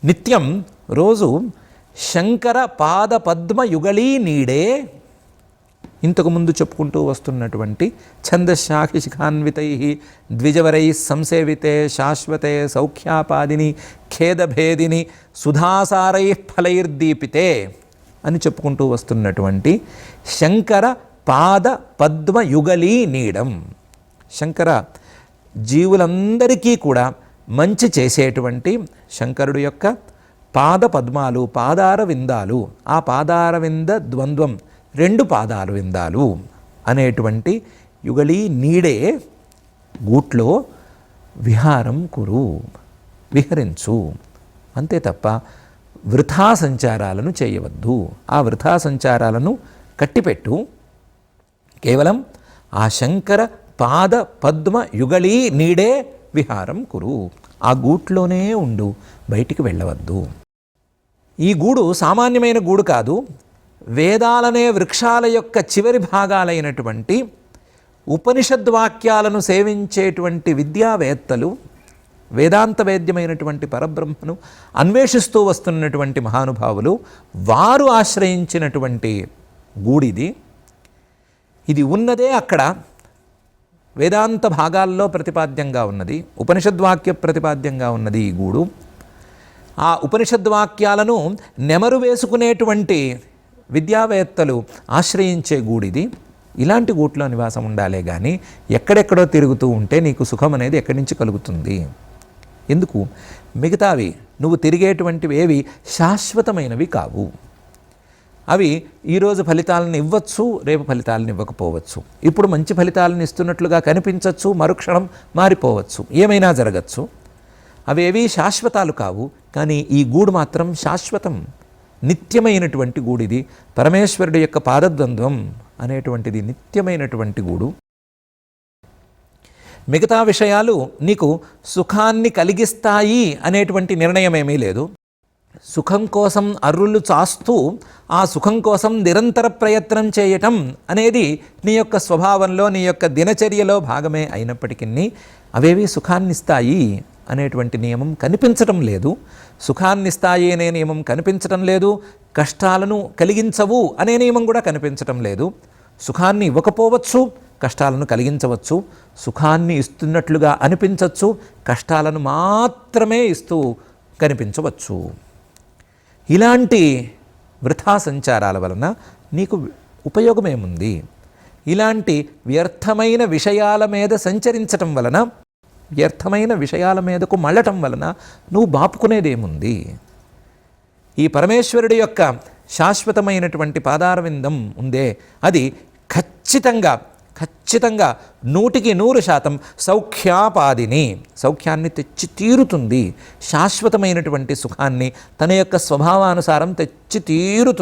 నిత్యం రోజు శంకర పాద పద్మ యుగళీ నీడే, ఇంతకుముందు చెప్పుకుంటూ వస్తున్నటువంటి ఛందశాఖి శిఖాన్వితై ద్విజవరై సంసేవితే శాశ్వతే సౌఖ్యాపాదిని ఖేదభేదిని సుధాసారై ఫలైర్దీపితే అని చెప్పుకుంటూ వస్తున్నటువంటి శంకర పాద పద్మ యుగళీ నీడం. శంకర జీవులందరికీ కూడా మంచి చేసేటువంటి శంకరుడు యొక్క పాద పద్మాలు, పాదార విందాలు, ఆ పాదార వింద ద్వంద్వం, రెండు పాదాల విందాలు అనేటువంటి యుగళీ నీడే గూట్లో విహారం కురు, విహరించు. అంతే తప్ప వృథా సంచారాలను చేయవద్దు. ఆ వృథా సంచారాలను కట్టిపెట్టు. కేవలం ఆ శంకర పాద పద్మ యుగళీ నీడే విహారం కురు. ఆ గూట్లోనే ఉండు, బయటికి వెళ్ళవద్దు. ఈ గూడు సామాన్యమైన గూడు కాదు. వేదాలనే వృక్షాల యొక్క చివరి భాగాలైనటువంటి ఉపనిషద్వాక్యాలను సేవించేటువంటి విద్యావేత్తలు, వేదాంత వేద్యమైనటువంటి పరబ్రహ్మను అన్వేషిస్తూ వస్తున్నటువంటి మహానుభావులు, వారు ఆశ్రయించినటువంటి గూడిది. ఇది ఉన్నదే అక్కడ వేదాంత భాగాల్లో ప్రతిపాద్యంగా ఉన్నది, ఉపనిషద్వాక్య ప్రతిపాద్యంగా ఉన్నది ఈ గూడు. ఆ ఉపనిషద్వాక్యాలను నెమరు వేసుకునేటువంటి విద్యావేత్తలు ఆశ్రయించే గూడిది. ఇలాంటి గూట్లో నివాసం ఉండాలే కానీ ఎక్కడెక్కడో తిరుగుతూ ఉంటే నీకు సుఖం అనేది ఎక్కడి నుంచి కలుగుతుంది? ఎందుకు? మిగతావి నువ్వు తిరిగేటువంటివి ఏవి శాశ్వతమైనవి కావు. అవి ఈరోజు ఫలితాలను ఇవ్వచ్చు, రేపు ఫలితాలను ఇవ్వకపోవచ్చు. ఇప్పుడు మంచి ఫలితాలను ఇస్తున్నట్లుగా కనిపించవచ్చు, మరుక్షణం మారిపోవచ్చు, ఏమైనా జరగచ్చు. అవేవి శాశ్వతాలు కావు. కానీ ఈ గూడు మాత్రం శాశ్వతం, నిత్యమైనటువంటి గూడిది. పరమేశ్వరుడు యొక్క పాదద్వంద్వం అనేటువంటిది నిత్యమైనటువంటి గూడు. మిగతా విషయాలు నీకు సుఖాన్ని కలిగిస్తాయి అనేటువంటి నిర్ణయం ఏమీ లేదు. సుఖం కోసం అర్రులు చాస్తూ ఆ సుఖం కోసం నిరంతర ప్రయత్నం చేయటం అనేది నీ యొక్క స్వభావంలో, నీ యొక్క దినచర్యలో భాగమే అయినప్పటికీ అవేవి సుఖాన్నిస్తాయి అనేటువంటి నియమం కనిపించటం లేదు. సుఖాన్నిస్తాయి అనే నియమం కనిపించటం లేదు. కష్టాలను కలిగించవు అనే నియమం కూడా కనిపించటం లేదు. సుఖాన్ని ఇవ్వకపోవచ్చు, కష్టాలను కలిగించవచ్చు. సుఖాన్ని ఇస్తున్నట్లుగా అనిపించవచ్చు, కష్టాలను మాత్రమే ఇస్తూ కనిపించవచ్చు. ఇలాంటి వృథా సంచారాల వలన నీకు ఉపయోగమేముంది? ఇలాంటి వ్యర్థమైన విషయాల మీద సంచరించటం వలన, వ్యర్థమైన విషయాల మీదకు మళ్ళటం వలన నువ్వు బాపుకునేదేముంది? ఈ పరమేశ్వరుడి యొక్క శాశ్వతమైనటువంటి పాదారవిందం ఉందే, అది ఖచ్చితంగా 100% సౌఖ్యాపాదిని, సౌఖ్యాన్ని తెచ్చి తీరుతుంది. శాశ్వతమైనటువంటి సుఖాన్ని తన యొక్క స్వభావానుసారం తెచ్చి తీరుతుంది.